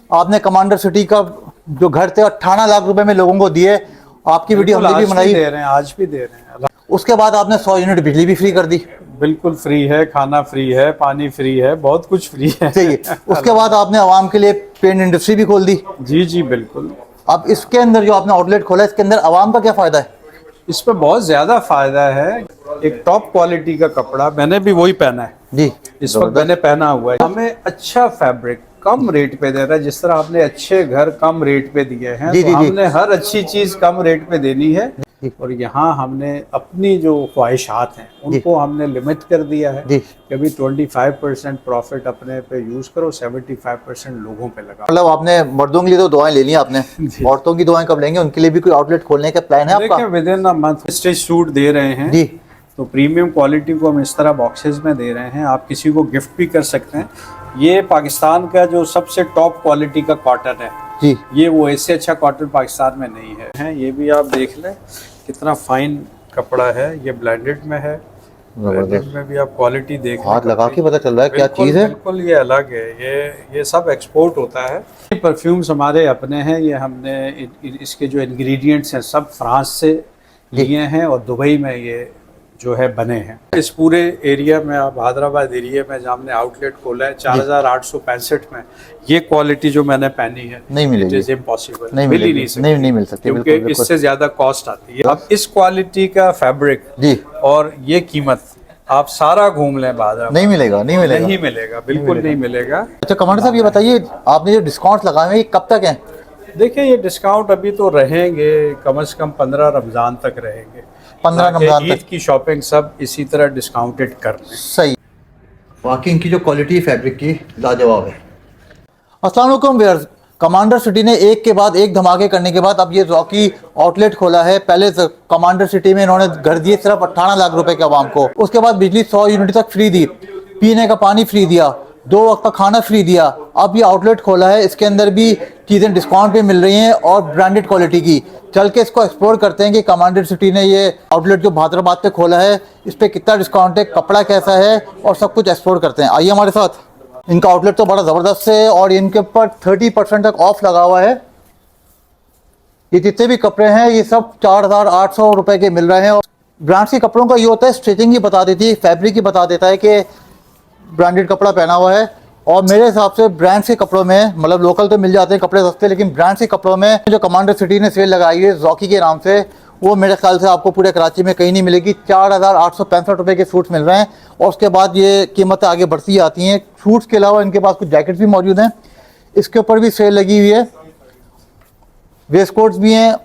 आपने commander city का जो घर थे 18 लाख रुपए में लोगों को दिए। आपकी वीडियो हमने भी बनाई, दे रहे हैं, आज भी दे रहे हैं। उसके बाद आपने 100 यूनिट बिजली भी फ्री कर दी। बिल्कुल फ्री है, खाना फ्री है, पानी फ्री है, बहुत कुछ फ्री है। चाहिए उसके बाद आपने आवाम के लिए पेंट इंडस्ट्री भी खोल दी। जी जी बिल्कुल। अब इसके अंदर जो आपने आउटलेट खोला है, इसके अंदर आवाम का क्या फायदा है? इस पर बहुत ज्यादा फायदा है। एक टॉप क्वालिटी का कपड़ा, मैंने भी वही पहना है जी, इस वक्त मैंने पहना हुआ है। हमें अच्छा फैब्रिक कम रेट पे दे रहा है। जिस तरह आपने अच्छे घर कम रेट पे दिए हैं, जी, तो जी, जी। हमने हर अच्छी चीज कम रेट पे देनी है। और यहाँ हमने अपनी जो ख्वाहिशात हैं उनको हमने लिमिट कर दिया है जी। कि अभी 25% प्रॉफिट अपने पे यूज करो, 75% लोगों पे लगा। मतलब आपने मर्दों के लिए तो दुआएं ले ली आपने, औरतों की दुआएं कब लेंगे? उनके लिए भी कोई आउटलेट खोलने का प्लान है आपका? देखिए within a month stitch suit दे रहे हैं जी। तो प्रीमियम क्वालिटी को हम इस तरह बॉक्सेस में दे रहे हैं। आप किसी को गिफ्ट भी कर सकते हैं। ये पाकिस्तान का जो सबसे टॉप क्वालिटी का कॉटन है जी। ये वो इससे अच्छा कॉटन पाकिस्तान में नहीं है। ये भी आप देख लें कितना फाइन कपड़ा है। ये ब्लेंडेड में है, ब्लेंडेड में भी आप क्वालिटी देख लें। हाथ लगा के पता चल रहा है क्या चीज़ है। बिल्कुल ये अलग है। ये सब एक्सपोर्ट होता है। ये परफ्यूम्स हमारे अपने हैं। ये हमने इसके जो इंग्रेडिएंट्स हैं सब फ्रांस से लिए हैं और दुबई में ये जो है बने हैं। इस पूरे एरिया में, आप हैदराबाद एरिया में जहाँ हमने आउटलेट खोला है 4865 में, ये क्वालिटी जो मैंने पहनी है नहीं मिलेगी, इम्पॉसिबल, नहीं मिल ही मिलेगी, नहीं सकती, नहीं मिल सकती क्योंकि इससे ज्यादा कॉस्ट आती है। अब इस क्वालिटी का फैब्रिक जी और ये कीमत आप सारा घूम लें बाजार, नहीं मिलेगा, नहीं मिलेगा, नहीं मिलेगा, बिल्कुल नहीं मिलेगा। अच्छा कमांडर साहब ये बताइए, आपने जो डिस्काउंट लगाए हैं ये कब तक हैं? देखिए ये डिस्काउंट अभी तो रहेंगे, कम से कम 15 रमजान तक रहेंगे। 15 रमजान ईद की शॉपिंग सब इसी तरह डिस्काउंटेड कर रहे हैं। सही। वाकई इनकी जो क्वालिटी फैब्रिक की लाजवाब है। अस्सलाम वालेकुम व्यूअर्स, कमांडर सिटी ने एक के बाद एक धमाके करने के बाद अब ये रॉकी आउटलेट खोला है। पहले कमांडर सिटी में इन्होंने घर दिए सिर्फ 18 लाख रुपए के आवाम को, उसके बाद बिजली 100 यूनिट तक फ्री दी, पीने का पानी फ्री दिया, 2 वक्त का खाना फ्री दिया। अब ये आउटलेट खोला है, इसके अंदर भी चीज़ें डिस्काउंट पे मिल रही हैं और ब्रांडेड क्वालिटी की। चल के इसको एक्सप्लोर करते हैं कि कमांडर सिटी ने ये आउटलेट जो हैदराबाद पे खोला है इस पर कितना डिस्काउंट है, कपड़ा कैसा है और सब कुछ एक्सप्लोर करते हैं। आइए हमारे साथ। इनका आउटलेट तो बड़ा ज़बरदस्त है और इनके ऊपर 30% तक ऑफ लगा हुआ है। ये जितने भी कपड़े हैं ये सब 4800 रुपये के मिल रहे हैं। और ब्रांड्स के कपड़ों का ये होता है, स्टिचिंग ही बता देती है, फैब्रिक ही बता देता है कि ब्रांडेड कपड़ा पहना हुआ है। और मेरे हिसाब से ब्रांड्स के कपड़ों में, मतलब लोकल तो मिल जाते हैं कपड़े सस्ते, लेकिन ब्रांड्स के कपड़ों में जो कमांडर सिटी ने सेल लगाई है रॉकी के नाम से, वो मेरे ख्याल से आपको पूरे कराची में कहीं नहीं मिलेगी। 4865 रुपये के सूट्स मिल रहे हैं और उसके बाद ये कीमतें आगे बढ़ती जाती हैं। सूट्स के अलावा इनके पास कुछ जैकेट्स भी मौजूद हैं, इसके ऊपर भी सेल लगी हुई है। वेस्ट कोट्स भी हैं,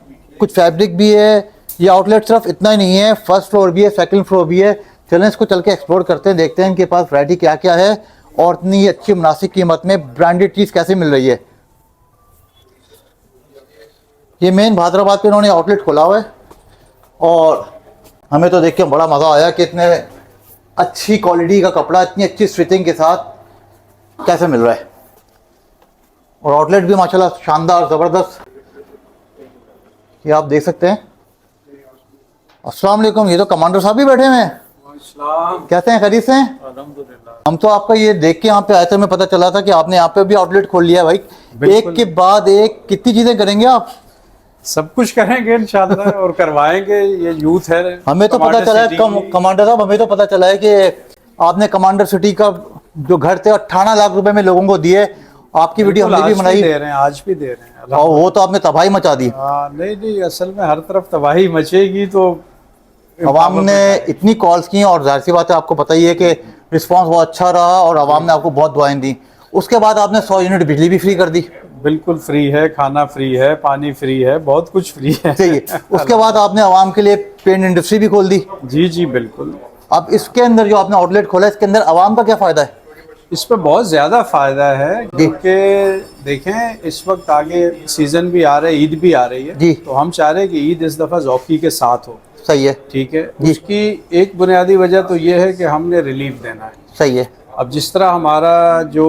कुछ फैब्रिक भी है। ये आउटलेट सिर्फ इतना ही नहीं है, फर्स्ट फ्लोर भी है, सेकंड फ्लोर भी है। चलें इसको चल के एक्सप्लोर करते हैं, देखते हैं इनके पास वैरायटी क्या क्या है और इतनी अच्छी मुनासिब कीमत में ब्रांडेड चीज़ कैसे मिल रही है। ये मेन हैदराबाद पे इन्होंने आउटलेट खोला हुआ है और हमें तो देख के बड़ा मज़ा आया कि इतने अच्छी क्वालिटी का कपड़ा इतनी अच्छी स्टिचिंग के साथ कैसे मिल रहा है। और आउटलेट भी माशाल्लाह शानदार ज़बरदस्त, ये आप देख सकते हैं। अस्सलाम वालेकुम, ये तो कमांडर साहब भी बैठे हुए हैं। कैसे हैं, खैरियत से हैं? हम तो आपका ये देख के यहाँ पे आए थे, हमें पता चला था कि आपने यहाँ पे भी आउटलेट खोल लिया है भाई। एक के बाद एक कितनी चीजें करेंगे आप? सब कुछ करेंगे इंशाल्लाह और करवाएंगे। ये यूथ है। हमें तो पता चला है कमांडर साहब, हमें तो पता चला है कि आपने कमांडर सिटी का जो घर थे 18 लाख रुपए में लोगों को दिए। आपकी वीडियो हमने भी बनाई, दे रहे हैं, आज भी दे रहे हैं। और वो तो आपने तबाही मचा दी। नहीं, असल में हर तरफ तबाही मचेगी तो अवाम ने इतनी कॉल्स की और जाहिर सी बात है आपको पता ही है कि रिस्पांस बहुत अच्छा रहा और अवाम ने आपको बहुत दुआएं दी। उसके बाद आपने 100 यूनिट बिजली भी फ्री कर दी। बिल्कुल फ्री है, खाना फ्री है, पानी फ्री है, बहुत कुछ फ्री है। चाहिए उसके बाद आपने अवाम के लिए पेंट इंडस्ट्री भी खोल दी। जी जी बिल्कुल। अब इसके अंदर जो आपने आउटलेट खोला है इसके अंदर अवाम का क्या फ़ायदा है? इस पर बहुत ज़्यादा फ़ायदा है क्योंकि देखें इस वक्त आगे सीज़न भी आ रहा है, ईद भी आ रही है जी। तो हम चाह रहे हैं कि ईद इस दफ़ा ज़ौकी के साथ हो। सही है, ठीक है। उसकी एक बुनियादी वजह तो ये है कि हमने रिलीफ देना है। सही है। अब जिस तरह हमारा जो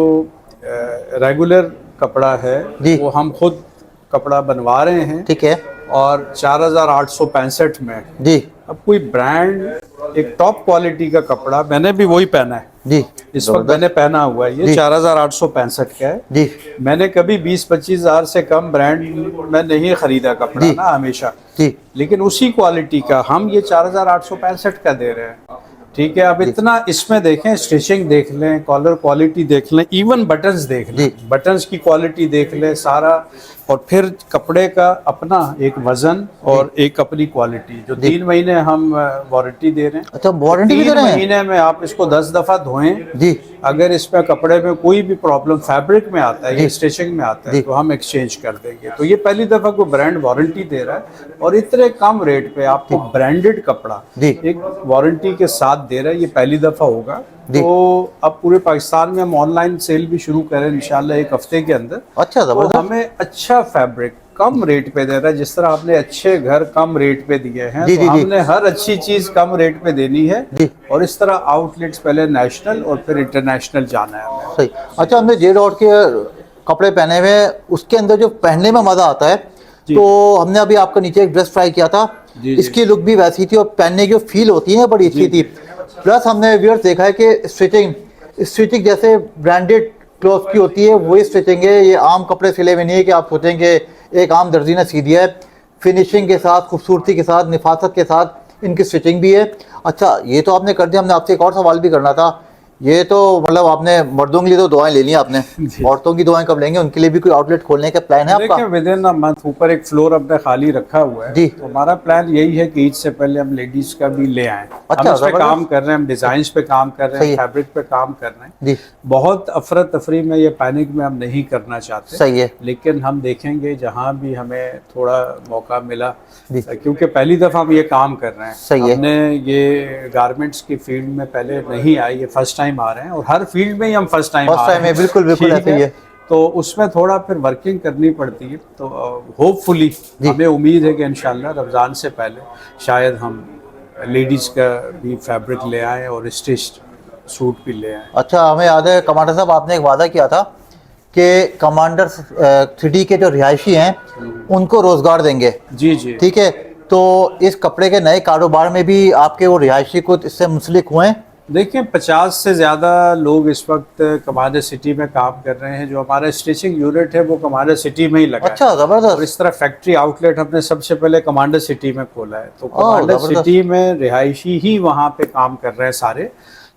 रेगुलर कपड़ा है वो हम खुद कपड़ा बनवा रहे हैं, ठीक है, और 4865 में जी अब कोई ब्रांड, एक टॉप क्वालिटी का कपड़ा, मैंने भी वही पहना है जी इस वक्त मैंने पहना हुआ है, ये जी। 4865 का है जी मैंने कभी 20-25 हज़ार से कम ब्रांड में नहीं खरीदा कपड़ा जी। ना हमेशा, जी लेकिन उसी क्वालिटी का हम ये 4865 का दे रहे हैं। ठीक है, अब इतना इसमें देखें, स्टिचिंग देख लें, कॉलर क्वालिटी देख लें, इवन बटन्स देख लें, जी। बटन्स की क्वालिटी देख लें सारा, और फिर कपड़े का अपना एक वजन और एक अपनी क्वालिटी, जो 3 महीने हम वारंटी दे रहे हैं। अच्छा, वारंटी भी दे 3 रहे हैं? महीने में आप इसको 10 दफ़ा धोएं, जी अगर इसमें कपड़े में कोई भी प्रॉब्लम फैब्रिक में आता है या स्टिचिंग में आता है जी। तो हम एक्सचेंज कर देंगे। तो ये पहली दफ़ा कोई ब्रांड वारंटी दे रहा है और इतने कम रेट पे आपको ब्रांडेड कपड़ा जी। एक वारंटी के साथ दे रहा है, ये पहली दफ़ा होगा। जी। तो अब पूरे पाकिस्तान में हम ऑनलाइन सेल भी शुरू करें इंशाल्लाह एक हफ्ते के अंदर। अच्छा, तो जबरदस्त। हमें अच्छा फैब्रिक कम रेट पे दे रहा है, जिस तरह आपने अच्छे घर कम रेट पे दिए हैं, जी, तो जी, जी। हमने हर अच्छी चीज कम रेट पे देनी है। जी। और इस तरह आउटलेट्स पहले नेशनल और फिर इंटरनेशनल जाना है हमें। सही। अच्छा, हमने जे डॉट के कपड़े पहने हुए हैं, उसके अंदर जो पहनने में मजा आता है, जी। तो हमने अभी आपका नीचे एक ड्रेस ट्राई किया था, जी, जी। इसकी लुक भी वैसी थी और पहनने की जो फील होती है ना, बड़ी अच्छी जी, थी। प्लस हमने व्यूअर्स देखा है कि स्टिचिंग जैसे ब्रांडेड क्लॉथ की होती है वही स्टिचिंग है, ये आम कपड़े सिले हुए नहीं है कि आप सोचेंगे एक आम दर्जी ने सी दिया है। फिनिशिंग के साथ, खूबसूरती के साथ, निफासत के साथ इनकी स्टिचिंग भी है। अच्छा, ये तो आपने कर दिया, हमने आपसे एक और सवाल भी करना था। ये तो मतलब आपने मर्दों के लिए तो दुआएं ले ली आपने, जी। औरतों की दुआएं कब लेंगे? उनके लिए भी कोई आउटलेट खोलने का प्लान है आपका? देखिए, विद इन अ मंथ ऊपर एक फ्लोर अपने खाली रखा हुआ है। जी। तो हमारा प्लान यही है कि ईद से पहले हम लेडीज का भी ले आएं। अच्छा, हम इस पे जबरदस्त। काम कर रहे हैं, हम डिजाइन पे काम कर रहे सही हैं, है। फैब्रिक पे काम कर रहे हैं। जी बहुत अफरा तफरी में, ये पैनिक में हम नहीं करना चाहते। सही है। लेकिन हम देखेंगे जहां भी हमें थोड़ा मौका मिला, जी। क्योंकि पहली दफ़ा हम ये काम कर रहे हैं। सही है। हमने ये गारमेंट्स की फील्ड में पहले नहीं आए, ये फर्स्ट टाइम आ रहे हैं, और हर फील्ड में ही हम फर्स्ट टाइम आ रहे हैं। बिल्कुल बिल्कुल ठीक ऐसे ही है। तो उसमें थोड़ा फिर वर्किंग करनी पड़ती है। तो होपफुली हमें उम्मीद है कि इंशाल्लाह रमज़ान से पहले शायद हम लेडीज़ का भी फैब्रिक ले आएँ और स्टिच्ड सूट भी ले आएँ। अच्छा, हमें याद है कमांडर साहब, आपने एक वादा किया था कि कमांडर सिटी के जो रिहायशी हैं उनको रोजगार देंगे। जी जी। ठीक है, तो इस कपड़े के नए कारोबार में भी आपके वो रिहायशी को इससे मुंसलिक हुए हैं? देखिए, 50 से ज़्यादा लोग इस वक्त कमांडर सिटी में काम कर रहे हैं। जो हमारा स्टिचिंग यूनिट है वो कमांडर सिटी में ही लगा है। अच्छा, और जबरदस्त। इस तरह फैक्ट्री आउटलेट हमने सबसे पहले कमांडर सिटी में खोला है। तो कमांडर जबरदस्त। सिटी में रिहायशी ही वहाँ पे काम कर रहे हैं सारे।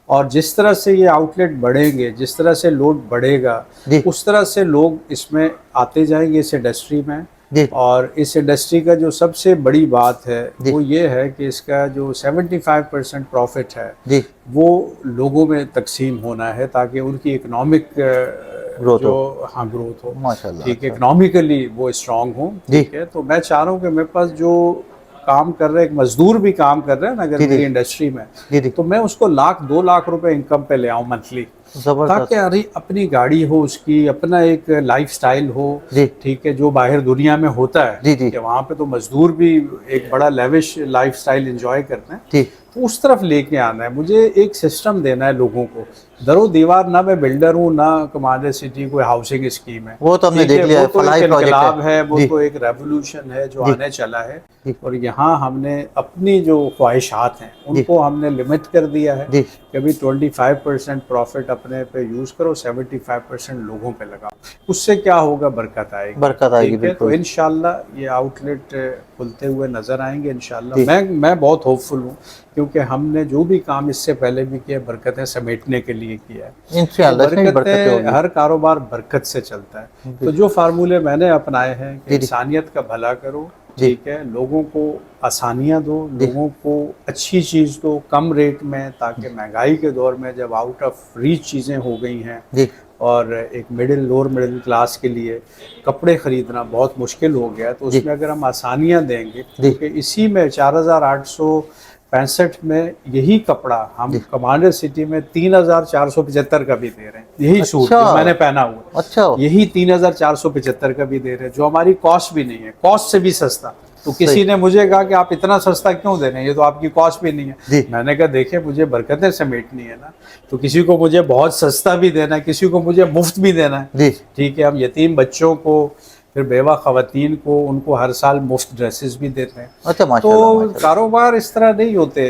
और जिस तरह से ये आउटलेट बढ़ेंगे, जिस तरह से लोड बढ़ेगा, जी। उस तरह से लोग इसमें आते जाएंगे इस इंडस्ट्री में। जी और इस इंडस्ट्री का जो सबसे बड़ी बात है जी। वो ये है कि इसका जो 75% प्रॉफिट है जी वो लोगों में तकसीम होना है, ताकि उनकी इकोनॉमिक ग्रोथ जो हाँ ग्रोथ हो। माशाल्लाह। ठीक है, इकोनॉमिकली वो स्ट्रांग हो। जी। ठीक है, तो मैं चाह रहा हूँ कि मेरे पास जो काम कर रहे हैं, एक मजदूर भी काम कर रहे हैं ना अगर जी, जी। मेरी इंडस्ट्री में, जी जी तो मैं उसको 1-2 लाख रुपए इनकम पे ले आऊँ मंथली, जबरदस्त। ताकि अरे अपनी गाड़ी हो, उसकी अपना एक लाइफस्टाइल हो। जी ठीक है, जो बाहर दुनिया में होता है। जी, जी। कि वहाँ पे तो मजदूर भी एक बड़ा लेविश लाइफस्टाइल एंजॉय करते हैं। जी तो उस तरफ लेके आना है मुझे, एक सिस्टम देना है लोगों को। दरो दीवार ना मैं बिल्डर हूँ, ना कमांडर सिटी कोई हाउसिंग स्कीम है। वो तो हमने ठीक है, देख लिया है, वो तो फलाही एक प्रोजेक्ट इनकलाब है, वो जी। तो एक रेवोल्यूशन है जो जी। आने चला है। जी। और यहाँ हमने अपनी जो ख्वाहिशात हैं उनको हमने लिमिट कर दिया है। जी। कभी 25% प्रॉफिट अपने पे यूज करो, 75% लोगों पे लगाओ। उससे क्या होगा, बरकत आएगी। बरकत आएगी, ठीक है, बिल्कुल। तो इंशाल्लाह ये आउटलेट खुलते हुए नजर आएंगे इंशाल्लाह। जी। मैं बहुत होपफुल हूँ, क्योंकि हमने जो भी काम इससे पहले भी किया बरकतें समेटने के लिए किया है। इंशाल्लाह इसमें भी बरकतें बरकतें, होगी। हर कारोबार बरकत से चलता है। तो जो फार्मूले मैंने अपनाए हैं कि जी, जी। इंसानियत का भला करो, जी। ठीक है, लोगों को आसानियाँ दो, लोगों को अच्छी चीज़ दो कम रेट में, ताकि महंगाई के दौर में जब आउट ऑफ रीच चीज़ें हो गई हैं जी और एक लोअर मिडिल क्लास के लिए कपड़े खरीदना बहुत मुश्किल हो गया, तो जी। उसमें अगर हम आसानियाँ देंगे, जी। क्योंकि इसी में 4865 में यही कपड़ा हम कमांडर सिटी में 3475 का भी दे रहे हैं। यही सूट जो मैंने पहना हुआ, अच्छा यही 3475 का भी दे रहे हैं, जो हमारी कॉस्ट भी नहीं है, कॉस्ट से भी सस्ता। तो किसी ने मुझे कहा कि आप इतना सस्ता क्यों दे रहे हैं, ये तो आपकी कॉस्ट भी नहीं है। जी। मैंने कहा देखिए, मुझे बरकतें समेटनी है ना, तो किसी को मुझे बहुत सस्ता भी देना है, किसी को मुझे मुफ्त भी देना है। जी ठीक है, हम यतीम बच्चों को फिर बेवा ख़वातीन को उनको हर साल मुफ्त ड्रेसेस भी देते हैं। अच्छा माशाल्लाह, तो माशाल्लाह। कारोबार इस तरह नहीं होते,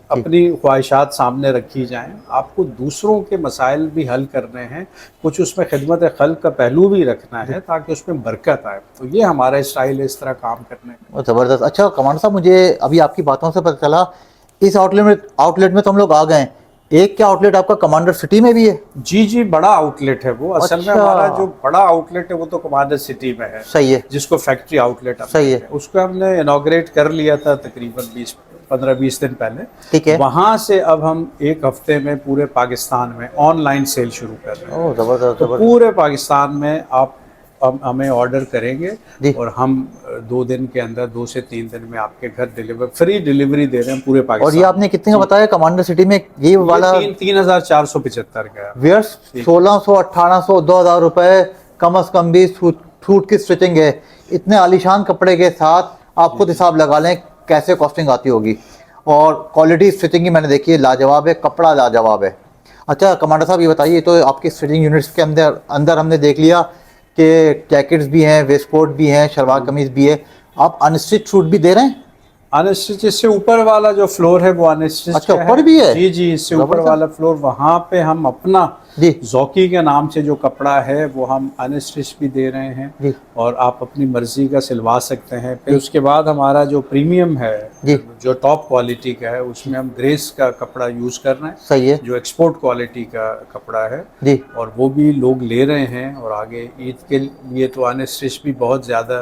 अपनी ख्वाहिशात सामने रखी जाएं, आपको दूसरों के मसाइल भी हल करने हैं, कुछ उसमें खिदमत खल्क का पहलू भी रखना है ताकि उसमें बरकत आए। तो ये हमारा स्टाइल है इस तरह काम करने का। बहुत ज़बरदस्त। अच्छा कमांडर साहब, मुझे अभी आपकी बातों से पता चला इस आउटलेट में तो हम लोग आ गए। एक क्या आउटलेट आपका कमांडर सिटी में भी है? जी जी, बड़ा आउटलेट है वो। असल में अच्छा। हमारा जो बड़ा आउटलेट है वो तो कमांडर सिटी में है, सही है, जिसको फैक्ट्री आउटलेट सही है। उसको हमने इनॉग्रेट कर लिया था तकरीबन 15-20 दिन पहले। ठीक है। वहाँ से अब हम एक हफ्ते में पूरे पाकिस्तान में ऑनलाइन सेल शुरू कर रहे हैं। ओह ज़बरदस्त, तो ज़बरदस्त। पूरे पाकिस्तान में आप हमें ऑर्डर करेंगे जी। और हम 2 दिन के अंदर, 2 से 3 दिन में आपके घर फ्री डिलीवरी दे रहे हैं पूरे और पाकिस्तान। ये आपने कितने का बताया कमांडर सिटी में ये वाला? 3,475 का है। वियर्स 1600, 1800, 2000 रुपए कम से कम भी सूट की स्टिचिंग है। इतने आलीशान कपड़े के साथ आप खुद हिसाब लगा लें कैसे कॉस्टिंग आती होगी। और क्वालिटी स्टिचिंग की मैंने देखी है, लाजवाब है, कपड़ा लाजवाब है। अच्छा कमांडर साहब ये बताइए, तो आपकी स्टिचिंग यूनिट्स के अंदर हमने देख लिया कि जैकेट्स भी हैं, वेस्ट कोट भी हैं, शलवार कमीज भी है। आप अनस्टिच सूट भी दे रहे हैं? अनस्टिच, इससे ऊपर वाला जो फ्लोर है वो अनस्टिच। अच्छा ऊपर भी है? जी जी, इससे ऊपर वाला फ्लोर, वहाँ पे हम अपना जी जौकी के नाम से जो कपड़ा है वो हम अनस्टिच भी दे रहे हैं जी और आप अपनी मर्जी का सिलवा सकते हैं। फिर उसके बाद हमारा जो प्रीमियम है, जी, जो टॉप क्वालिटी का है, उसमें हम ग्रेस का कपड़ा यूज़ कर रहे हैं। सही है जो एक्सपोर्ट क्वालिटी का कपड़ा है जी। और वो भी लोग ले रहे हैं। और आगे ईद के लिए तो अनस्टिच भी बहुत ज़्यादा,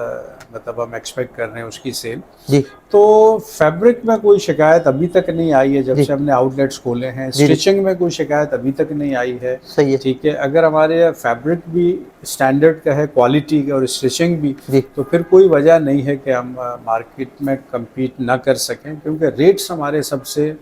मतलब हम एक्सपेक्ट कर रहे हैं उसकी सेल। जी तो फैब्रिक में कोई शिकायत अभी तक नहीं आई है जब जी। से हमने आउटलेट्स खोले हैं। जी। स्टिचिंग में कोई शिकायत अभी तक नहीं आई है। सही है। ठीक है, अगर हमारे फैब्रिक भी स्टैंडर्ड का है, क्वालिटी का, और स्टिचिंग भी, जी तो फिर कोई वजह नहीं है कि हम मार्केट में compete ना कर सकें, क्योंकि रेट्स हमारे सबसे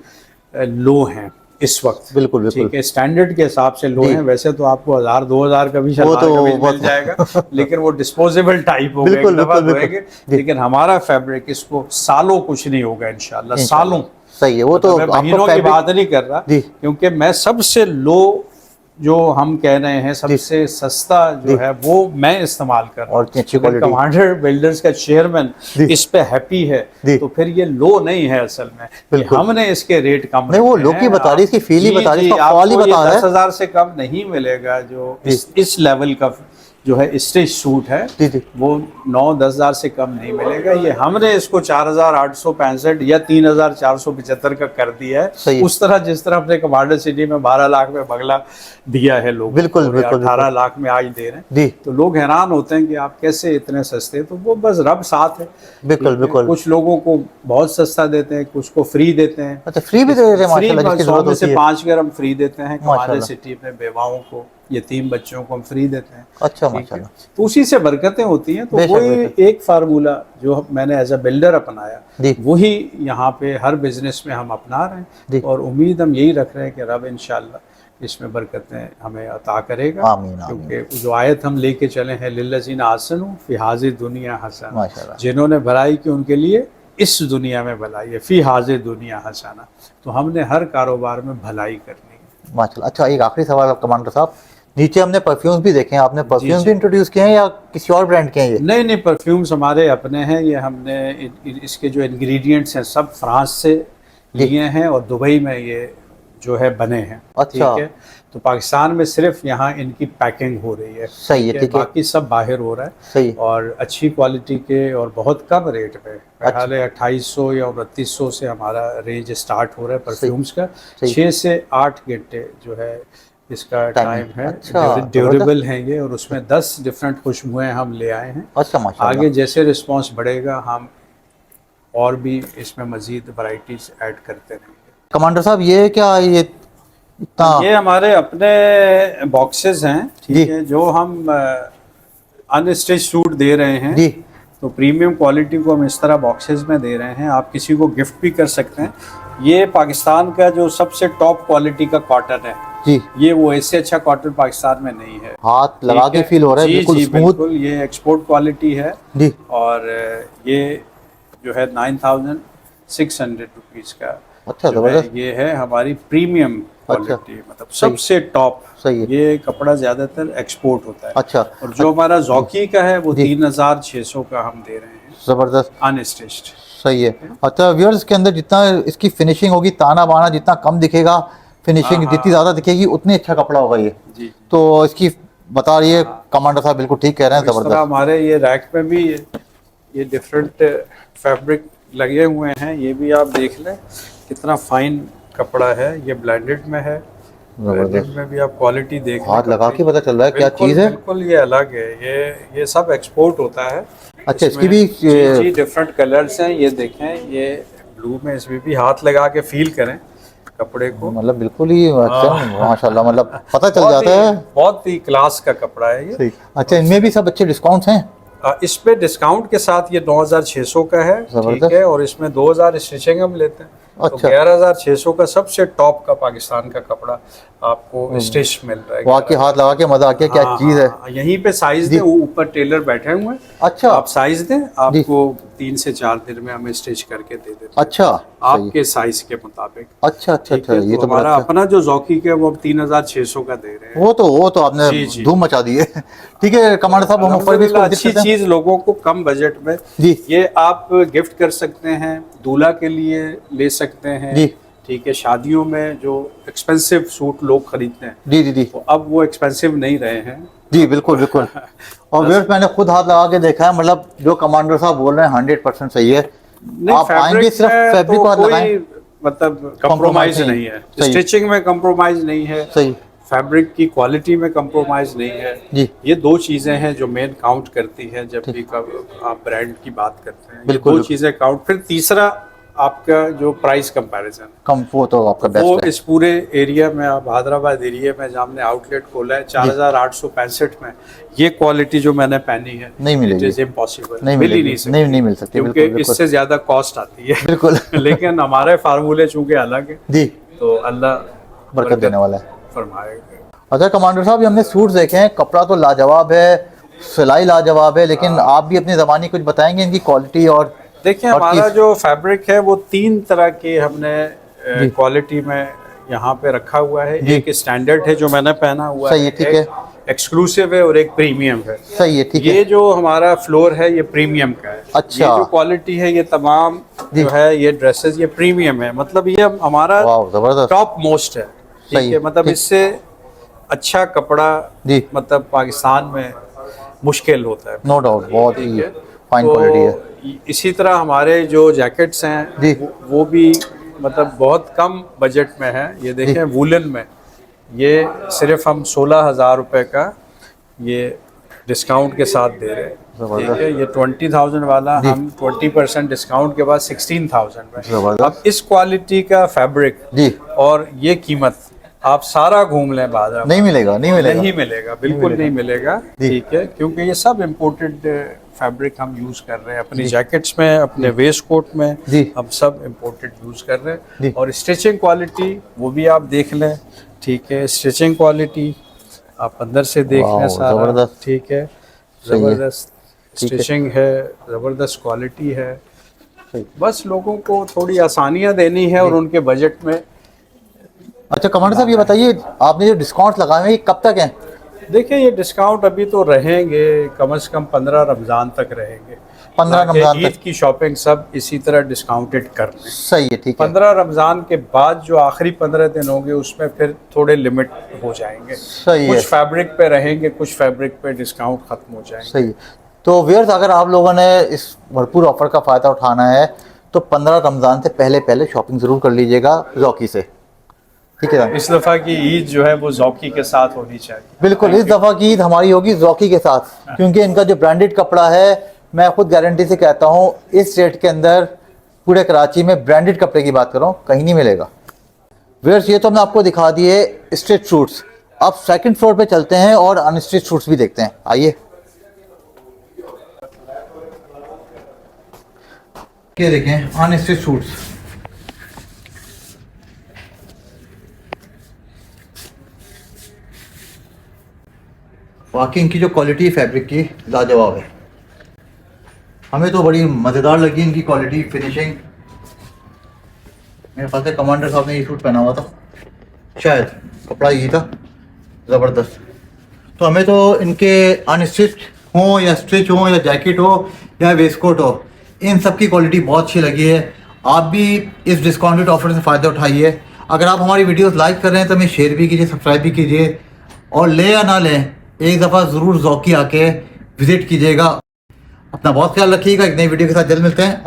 लो हैं इस वक्त। बिल्कुल बिल्कुल। ठीक है, स्टैंडर्ड के हिसाब से लो जी। हैं। वैसे तो आपको 1000-2000 का भी वो शलवार तो कमीज बहुत- मिल जाएगा लेकिन वो डिस्पोजेबल टाइप हो गए, बिल्कुल, एक दफा बिल्कुल, धोएंगे। जी। लेकिन हमारा फैब्रिक, इसको सालों कुछ नहीं होगा इंशाल्लाह, सालों। सही है। वो तो मैं आपका महीनों की फैब्रिक बात नहीं कर रहा, जी। क्योंकि मैं सबसे लो जो हम कह रहे हैं, सबसे सस्ता जो जी। है वो मैं इस्तेमाल कर रहा और हूँ। अच्छी अगर क्वालिटी। कमांडर बिल्डर्स का चेयरमैन जी। इस पे हैप्पी है जी। तो फिर ये लो नहीं है असल में। ये बिल्कुल। हमने इसके रेट कम नहीं, वो रखे लो की हैं। बता रही, इसकी फील ही जी, बता रही, जी, इसका फॉल ही आपको ये बता रहा है। 10,000 से कम नहीं मिलेगा जो इस लेवल का जो है स्टिच सूट है। जी जी। वो 9-10 हज़ार से कम नहीं मिलेगा। ये हमने इसको 4,865 या 3,475 का कर दिया सही है। है। उस तरह जिस तरह अपने कमांडर सिटी में 12 लाख में बंगला दिया है लोग, बिल्कुल, बिल्कुल, 18 लाख में आज दे रहे हैं। जी। तो लोग हैरान होते हैं कि आप कैसे इतने सस्ते। तो वो बस रब साथ है। बिल्कुल बिल्कुल। कुछ लोगों को बहुत सस्ता देते हैं, कुछ को फ्री देते हैं। अच्छा फ्री भी दे रहे हैं माशाल्लाह, जिसकी 100 जरूरत में होती से है। 5 अगर हम फ्री देते हैं कमांडर माशाल्लाह। सिटी में बेवाओं को, यतीम बच्चों को हम फ्री देते हैं। अच्छा ठीक है? माशाल्लाह। तो उसी से बरकतें होती हैं। तो बेशक, वही बेशक। एक फार्मूला जो मैंने एज अ बिल्डर अपनाया, जी। वही यहाँ पे हर बिजनेस में हम अपना रहे जी। हैं। और उम्मीद हम यही रख रहे हैं कि रब इंशाल्लाह इसमें बरकतें हमें अता करेगा। आमीन, आमीन। क्योंकि जो आयत हम लेके चले हैं, लिल्लज़ीना आसनू फी हाज़िर दुनिया हसना, माशाल्लाह। जिन्होंने भलाई की उनके लिए इस दुनिया में भलाई है, फी हाज़िर दुनिया हसना। तो हमने हर कारोबार में भलाई करनी है। माशाल्लाह। अच्छा एक आखिरी सवाल कमांडर साहब, नीचे हमने परफ्यूम्स भी देखे हैं, आपने परफ्यूम्स जी। भी इंट्रोड्यूस किए हैं या किसी और ब्रांड के हैं ये? नहीं नहीं, परफ्यूम्स हमारे अपने हैं। ये हमने इसके जो इंग्रेडिएंट्स हैं सब फ्रांस से लिए हैं और दुबई में ये जो है बने हैं। अच्छा। ठीक है, तो पाकिस्तान में सिर्फ यहाँ इनकी पैकिंग हो रही है। सही है, ठीक है। बाकी सब बाहर हो रहा है। सही है। और अच्छी क्वालिटी के और बहुत कम रेट पे, पहले 2800 या 2900 से हमारा रेंज स्टार्ट हो रहा है परफ्यूम्स का। सही। 6 से 8 घंटे जो है इसका टाइम है। अच्छा, ड्यूरेबल है ये, और उसमें 10 डिफरेंट खुशबुएं हम ले आए हैं। अच्छा माशाल्लाह। आगे जैसे रिस्पांस बढ़ेगा हम और भी इसमें मजीद वैरायटीज ऐड करते रहेंगे। कमांडर साहब ये क्या, ये इतना? ये हमारे अपने बॉक्सेस हैं। जी। ठीक है, जो हम अनस्टिच सूट दे रहे हैं। जी तो प्रीमियम क्वालिटी को हम इस तरह बॉक्सेस में दे रहे हैं। आप किसी को गिफ्ट भी कर सकते हैं। ये पाकिस्तान का जो सबसे टॉप क्वालिटी का कॉटन है। जी। ये वो इससे अच्छा कॉटन पाकिस्तान में नहीं है। हाथ लगा ठीक के है? फील हो रहा है, जी, बिल्कुल जी, स्मूथ। बिल्कुल। ये एक्सपोर्ट क्वालिटी है। जी। और ये जो है 9,600 रुपीज़ का अच्छा, जो है, जबरदस्त। ये है हमारी प्रीमियम अच्छा। क्वालिटी, मतलब सबसे टॉप। सही है। ये कपड़ा ज्यादातर एक्सपोर्ट होता है। अच्छा। और जो हमारा जॉकी का है वो जी। 3600 का हम दे रहे हैं ज़बरदस्त। अनस्टिच्ड। सही है। अच्छा व्यूअर्स, के अंदर जितना इसकी फिनिशिंग होगी, ताना बाना जितना कम दिखेगा, फिनिशिंग जितनी ज़्यादा दिखेगी, उतनी अच्छा कपड़ा होगा ये। जी। तो इसकी बता रही है कमांडर साहब, बिल्कुल ठीक कह रहे हैं, इस तरह ज़बरदस्त। हमारे ये रैक में भी ये डिफरेंट फैब्रिक लगे हुए हैं, ये भी आप देख लें कितना फाइन कपड़ा है। ये ब्लेंडेड में है, ब्लेंडेड में भी आप क्वालिटी देख लें। हाथ लगा के पता चल रहा है क्या बिल्कुल चीज़ है। बिल्कुल, ये अलग है। ये सब एक्सपोर्ट होता है। अच्छा, इसकी इसमें भी जी डिफरेंट कलर्स हैं। ये देखें, ये ब्लू में, इसमें भी हाथ लगा के फील करें कपड़े को। मतलब बिल्कुल ही अच्छा, माशाल्लाह, मतलब पता चल जाता है। बहुत ही क्लास का कपड़ा है ये। सही। अच्छा, इनमें भी सब अच्छे डिस्काउंट्स हैं। इस पे डिस्काउंट के साथ ये 9600 का है, ठीक है। और इसमें 2000 स्टिचिंग हम लेते हैं। तो अच्छा। 11600 का सबसे टॉप का पाकिस्तान का कपड़ा आपको स्टिच मिल रहा है। वाकई हाथ लगा के मजा आ गया, क्या हाँ, चीज़ है। हाँ, यहीं पे साइज दें, ऊपर टेलर बैठे हुए हैं। अच्छा। आप साइज दें, आपको 3 से 4 दिन में हमें स्टिच करके दे देते हैं, अच्छा, आपके साइज के मुताबिक। अच्छा अच्छा ठीक अच्छा, है, ये तो बड़ा हमारा अच्छा। अपना जो जॉकी का है वो 3600 का दे रहे हैं। वो तो आपने जी, जी। धूम मचा दी है। ठीक है कमांडर साहब, हम ऊपर भी इसको अल्हम्दुलिल्लाह, अच्छी विजिट करते हैं। चीज लोगों को कम बजट में। जी। ये आप गिफ्ट कर सकते हैं, दूल्हा के लिए ले सकते हैं। जी। ठीक है, शादियों में जो एक्सपेंसिव सूट लोग खरीदते हैं, जी जी जी तो अब वो एक्सपेंसिव नहीं रहे हैं। जी, बिल्कुल बिल्कुल। और व्यूअर्स, मैंने खुद हाथ लगा के देखा है, मतलब जो कमांडर साहब बोल रहे हैं 100% सही है। नहीं, आप आएंगे सिर्फ में फैब्रिक तो को हाथ लगाएं। कोई मतलब कंप्रोमाइज नहीं है। सही। स्टिचिंग में कंप्रोमाइज नहीं है, सही। फैब्रिक की क्वालिटी में कंप्रोमाइज नहीं है। जी। ये दो चीजें हैं जो मेन काउंट करती हैं जब भी आप ब्रांड की बात करते हैं। ये बिल्कुल, दो बिल्कुल। चीजें काउंट। फिर तीसरा आपका जो प्राइस कंपैरिजन, कम वो तो आपका वो बेस्ट है। इस पूरे एरिया में, आप हैदराबाद एरिया में जहाँ हमने आउटलेट खोला है 4865 में, ये क्वालिटी जो मैंने पहनी है नहीं मिलेगी। इट इज इम्पॉसिबल, नहीं मिल ही मिलेगी, नहीं सकती। नहीं मिल सकती, क्योंकि बिल्कुल, बिल्कुल। इससे ज्यादा कॉस्ट आती है। बिल्कुल। लेकिन हमारे फार्मूले चूंकि अलग है, जी। तो अल्लाह बरकत देने वाला है। फरमाएगा। अच्छा कमांडर साहब, ये हमने सूट्स देखे हैं, कपड़ा तो लाजवाब है, सिलाई लाजवाब है, लेकिन आप भी अपनी ज़बानी कुछ बताएंगे इनकी क्वालिटी और देखिए, और हमारा चीज़? जो फैब्रिक है वो 3 तरह के हमने जी। क्वालिटी में यहाँ पे रखा हुआ है। जी। एक स्टैंडर्ड है जो मैंने पहना हुआ सही है, ठीक है। एक एक्सक्लूसिव है और एक प्रीमियम है। सही है, ठीक है। ये जो हमारा फ्लोर है ये प्रीमियम का है। अच्छा। ये जो क्वालिटी है, ये तमाम जो है ये ड्रेसेस ये प्रीमियम है, मतलब ये हमारा वाह, जबरदस्त। टॉप मोस्ट है। सही ठीक है, मतलब ठीक। इससे अच्छा कपड़ा जी। मतलब पाकिस्तान में मुश्किल होता है। नो डाउट, बहुत ठीक ही है, फाइन तो क्वालिटी है। इसी तरह हमारे जो जैकेट्स हैं जी। वो भी मतलब बहुत कम बजट में है। ये देखें, वूलन में ये सिर्फ हम 16,000 रुपये का ये डिस्काउंट के साथ दे रहे हैं। ठीक है, ये 20,000 वाला हम 20% डिस्काउंट के बाद 16,000 में। जबरदस्त। अब इस क्वालिटी का फैब्रिक जी। और ये कीमत आप सारा घूम लें बाजार, नहीं मिलेगा, नहीं मिलेगा। नहीं मिलेगा, बिल्कुल नहीं मिलेगा। जी। ठीक है, क्योंकि ये सब इम्पोर्टेड फैब्रिक हम यूज कर रहे हैं अपनी जैकेट्स में, अपने वेस्ट कोट में। जी। हम सब इम्पोर्टेड यूज कर रहे जी। हैं। और स्टिचिंग क्वालिटी वो भी आप देख लें। ठीक है, स्टिचिंग क्वालिटी आप अंदर से देख वाह, लें सारा। जबरदस्त। ठीक है, सही है। जबरदस्त ठीक है। स्टिचिंग है, जबरदस्त क्वालिटी है। सही। बस लोगों को थोड़ी आसानियाँ देनी है और उनके बजट में। अच्छा कमांडर साहब, ये बताइए, आपने जो डिस्काउंट लगाए हैं ये कब तक हैं? देखिए, ये डिस्काउंट अभी तो रहेंगे, कम से कम 15 रमज़ान तक रहेंगे। 15 रमज़ान ईद तक। की शॉपिंग सब इसी तरह डिस्काउंटेड कर रहे हैं। सही है, ठीक है। 15 रमज़ान के बाद जो आखिरी 15 दिन होंगे उसमें फिर थोड़े लिमिट हो जाएंगे। सही है। कुछ फैब्रिक पे रहेंगे, कुछ फैब्रिक पे डिस्काउंट खत्म हो जाएंगे। सही है। तो व्यूअर्स, अगर आप लोगों ने इस भरपूर ऑफर का फ़ायदा उठाना है तो 15 रमज़ान से पहले शॉपिंग ज़रूर कर लीजिएगा जॉकी से। ठीक है ना? इस दफ़ा की ईद जो है वो जॉकी के साथ होनी चाहिए। बिल्कुल, इस दफ़ा की ईद हमारी होगी जॉकी के साथ, क्योंकि इनका जो ब्रांडेड कपड़ा है, मैं खुद गारंटी से कहता हूँ इस रेट के अंदर पूरे कराची में ब्रांडेड कपड़े की बात कर रहा हूँ, कहीं नहीं मिलेगा। व्यूअर्स, ये तो हमने आपको दिखा दिए स्ट्रेट सूट्स। अब सेकंड फ्लोर पे चलते हैं और अनस्टिच सूट्स भी देखते हैं, आइए। ये देखें अनस्टिच सूट्स। वाकई इनकी जो क्वालिटी है फैब्रिक की लाजवाब है। हमें तो बड़ी मज़ेदार लगी इनकी क्वालिटी, फिनिशिंग। मेरे ख्याल से कमांडर साहब ने ये सूट पहना हुआ था, शायद कपड़ा यही था, ज़बरदस्त। तो हमें तो इनके अनस्टिच हो या स्टिच हो या जैकेट हो या वेस्टकोट हो, इन सब की क्वालिटी बहुत अच्छी लगी है। आप भी इस डिस्काउंटेड ऑफर से फ़ायदा उठाइए। अगर आप हमारी वीडियोस लाइक कर रहे हैं तो हमें शेयर भी कीजिए, सब्सक्राइब भी कीजिए, और ले या ना लें एक दफ़ा ज़रूर ज़ौकी आके विज़िट कीजिएगा। अपना बहुत ख्याल रखिएगा। एक नई वीडियो के साथ जल्द मिलते हैं।